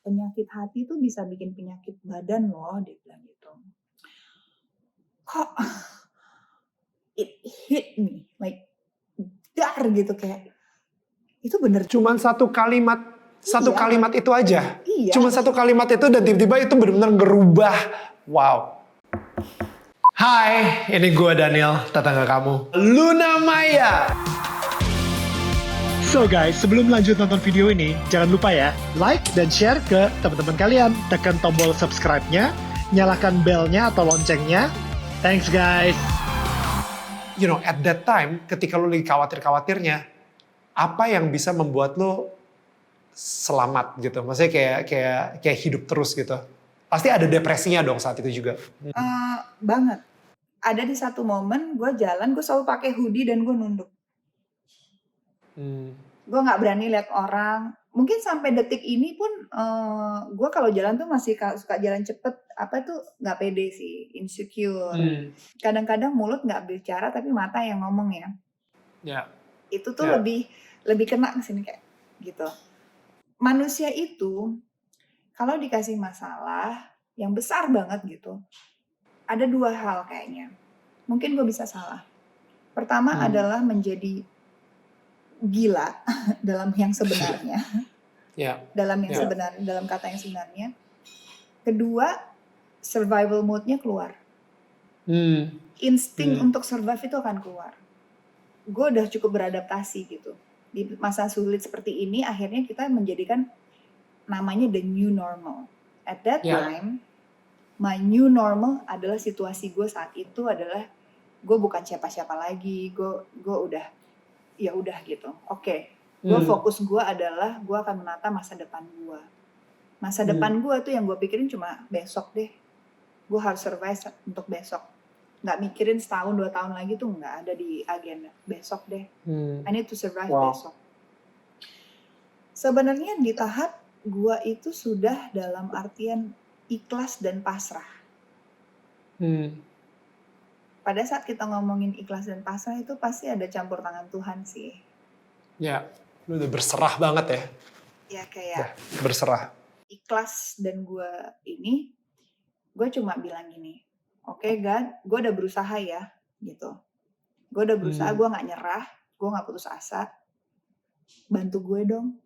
penyakit hati tuh bisa bikin penyakit badan loh, dia bilang gitu. Kok it hit me like dar gitu, kayak itu bener. Cuman satu kalimat itu aja. Iya. Cuma satu kalimat itu dan tiba-tiba itu benar-benar ngerubah. Wow. Hai, ini gue Daniel, tetangga kamu, Luna Maya. So guys, sebelum lanjut nonton video ini, jangan lupa ya, like dan share ke teman-teman kalian. Tekan tombol subscribe-nya, nyalakan bell-nya atau loncengnya. Thanks guys. You know, at that time, ketika lu lagi khawatir-khawatirnya, apa yang bisa membuat lu selamat gitu? Maksudnya kayak hidup terus gitu. Pasti ada depresinya dong saat itu juga. Banget. Ada di satu momen gue jalan, gue selalu pakai hoodie dan gue nunduk. Gue nggak berani lihat orang. Mungkin sampai detik ini pun gue kalau jalan tuh masih suka jalan cepet. Apa tuh nggak pede sih, insecure. Kadang-kadang mulut nggak bicara tapi mata yang ngomong ya. Ya. Itu tuh lebih kena ke sini kayak gitu. Manusia itu kalau dikasih masalah yang besar banget gitu, ada dua hal kayaknya. Mungkin gue bisa salah. Pertama adalah menjadi gila dalam yang sebenarnya. Dalam kata yang sebenarnya. Kedua, survival mode-nya keluar. Insting untuk survive itu akan keluar. Gue udah cukup beradaptasi gitu. Di masa sulit seperti ini, akhirnya kita menjadikan namanya the new normal. At that time, my new normal adalah situasi gue saat itu adalah gue bukan siapa-siapa lagi. Gue udah, ya udah gitu. Oke. Gue fokus gue adalah gue akan menata masa depan gue. Masa depan gue tuh yang gue pikirin cuma besok deh. Gue harus survive untuk besok. Nggak mikirin setahun 2 tahun lagi tuh nggak ada di agenda. Besok deh. I need to survive besok. Sebenarnya di tahap gue itu sudah dalam artian ikhlas dan pasrah. Pada saat kita ngomongin ikhlas dan pasrah itu pasti ada campur tangan Tuhan sih. Ya, lu udah berserah banget ya. Ya kayak berserah. Ikhlas dan gue cuma bilang gini, oke God, gue udah berusaha ya, gitu. Gue udah berusaha, gue gak nyerah, gue gak putus asa. Bantu gue dong.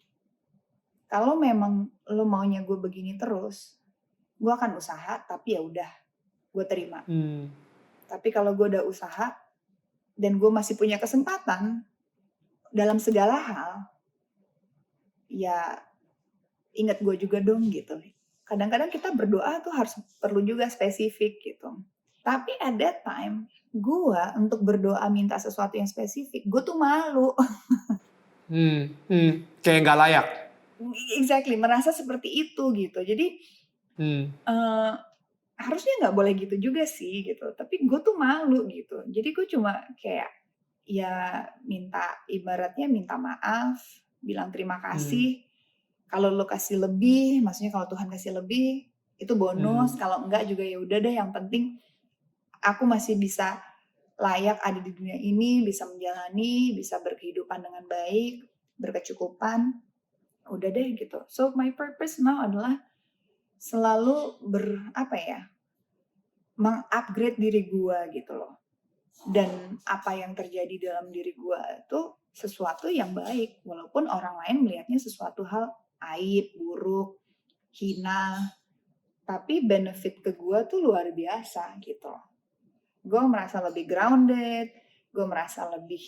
Kalau memang lo maunya gue begini terus, gue akan usaha, tapi ya udah, gue terima. Tapi kalau gue udah usaha, dan gue masih punya kesempatan, dalam segala hal, ya ingat gue juga dong gitu. Kadang-kadang kita berdoa tuh harus perlu juga spesifik gitu. Tapi at that time, gue untuk berdoa minta sesuatu yang spesifik, gue tuh malu. Kayak gak layak. Exactly, merasa seperti itu gitu. Jadi harusnya nggak boleh gitu juga sih gitu. Tapi gue tuh malu gitu. Jadi gue cuma kayak ya ibaratnya minta maaf, bilang terima kasih. Kalau lo kasih lebih, maksudnya kalau Tuhan kasih lebih, itu bonus. Kalau enggak juga ya udah deh. Yang penting aku masih bisa layak ada di dunia ini, bisa menjalani, bisa berkehidupan dengan baik, berkecukupan. Udah deh gitu. So my purpose now adalah selalu mengupgrade diri gue gitu loh. Dan apa yang terjadi dalam diri gue itu sesuatu yang baik, walaupun orang lain melihatnya sesuatu hal aib, buruk, hina, tapi benefit ke gue tuh luar biasa gitu. Gue merasa lebih grounded, gue merasa lebih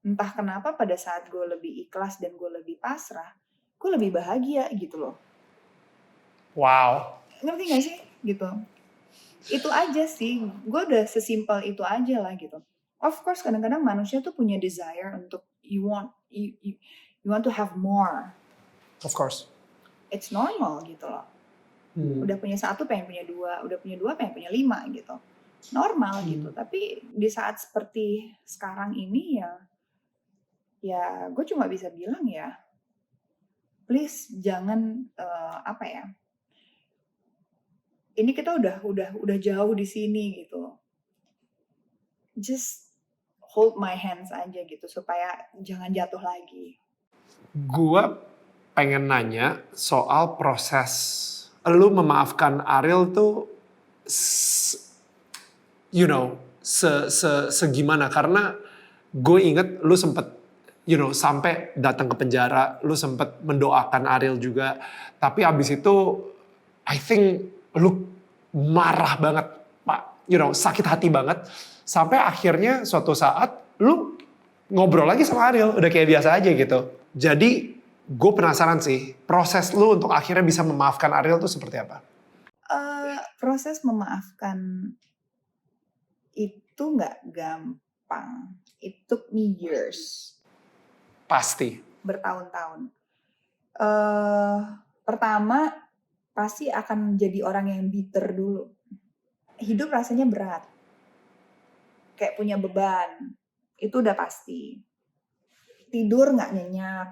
entah kenapa pada saat gue lebih ikhlas dan gue lebih pasrah, gue lebih bahagia gitu loh. Wow. Ngerti gak sih gitu? Itu aja sih, gue udah sesimpel itu aja lah gitu. Of course kadang-kadang manusia tuh punya desire untuk you want to have more. Of course. It's normal gitu loh. Udah punya 1 pengen punya 2, udah punya 2 pengen punya 5 gitu. Normal gitu. Tapi di saat seperti sekarang ini ya gue cuma bisa bilang ya, please jangan ini kita udah jauh di sini gitu. Just hold my hands aja gitu supaya jangan jatuh lagi. Gua pengen nanya soal proses lu memaafkan Ariel tuh, segimana, karena gue inget lu sempet sampai datang ke penjara, lu sempet mendoakan Ariel juga, tapi abis itu I think lu marah banget, Pak, sakit hati banget, sampai akhirnya suatu saat lu ngobrol lagi sama Ariel, udah kayak biasa aja gitu. Jadi gue penasaran sih, proses lu untuk akhirnya bisa memaafkan Ariel tuh seperti apa? Proses memaafkan itu nggak gampang. It took me years. Pasti. Bertahun-tahun. Pertama, pasti akan jadi orang yang bitter dulu. Hidup rasanya berat. Kayak punya beban. Itu udah pasti. Tidur nggak nyenyak.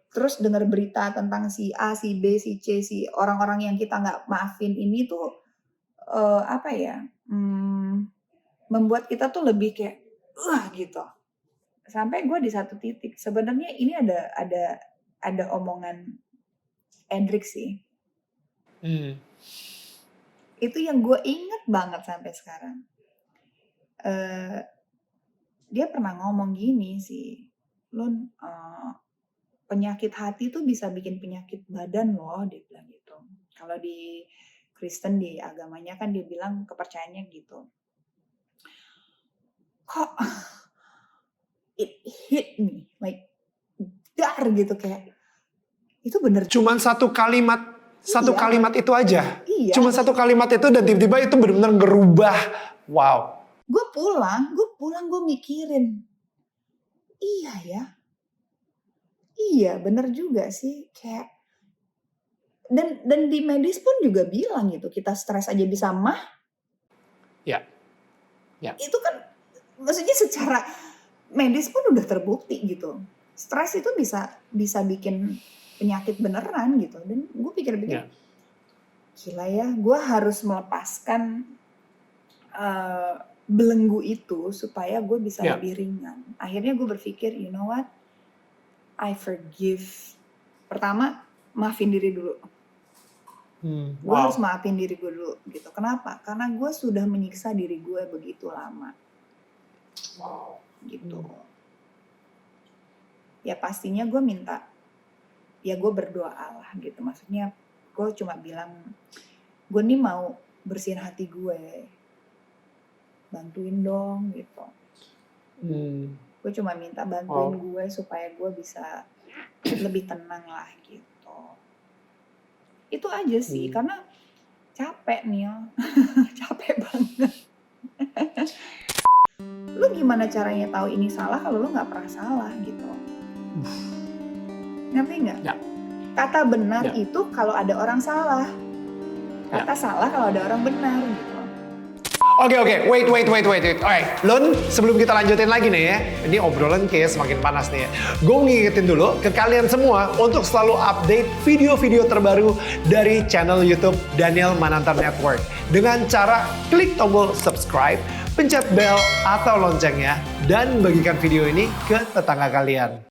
Terus dengar berita tentang si A, si B, si C, si orang-orang yang kita nggak maafin ini tuh membuat kita tuh lebih kayak gitu. Sampai gue di satu titik, sebenarnya ini ada omongan Edric sih. Itu yang gue inget banget sampai sekarang. Dia pernah ngomong gini sih, Lun, penyakit hati tuh bisa bikin penyakit badan loh, dia bilang gitu. Kalau di Kristen, di agamanya kan dia bilang kepercayaannya gitu. Kok it hit me like dar gitu, kayak itu bener. Cuman satu kalimat itu aja. Iya. Cuma satu kalimat itu dan tiba-tiba itu benar-benar ngerubah. Wow. Gue pulang gue mikirin, iya ya. Iya, bener juga sih, kayak dan di medis pun juga bilang gitu, kita stres aja bisa mah. Ya. Itu kan maksudnya secara medis pun udah terbukti gitu. Stres itu bisa bikin penyakit beneran gitu. Dan gue pikir-pikir, gila ya, gue harus melepaskan belenggu itu supaya gue bisa lebih ringan. Akhirnya gue berpikir, you know what? I forgive. Pertama, maafin diri dulu. Gue harus maafin diri gue dulu gitu. Kenapa? Karena gue sudah menyiksa diri gue begitu lama. Gitu. Ya pastinya gue minta, ya gue berdoa lah gitu. Maksudnya gue cuma bilang, gue nih mau bersihin hati gue. Bantuin dong gitu. Gue cuma minta bantuin gue supaya gue bisa lebih tenang lah gitu. Itu aja sih, karena capek nih, capek banget. Lu gimana caranya tahu ini salah kalau lu nggak pernah salah gitu? Ngerti nggak? Ya. Kata benar itu kalau ada orang salah. Kata salah kalau ada orang benar gitu. Oke, wait. Alright, Lun, sebelum kita lanjutin lagi nih ya, ini obrolan kayak semakin panas nih ya. Gue ngingetin dulu ke kalian semua untuk selalu update video-video terbaru dari channel YouTube Daniel Mananta Network dengan cara klik tombol subscribe, pencet bell atau loncengnya, dan bagikan video ini ke tetangga kalian.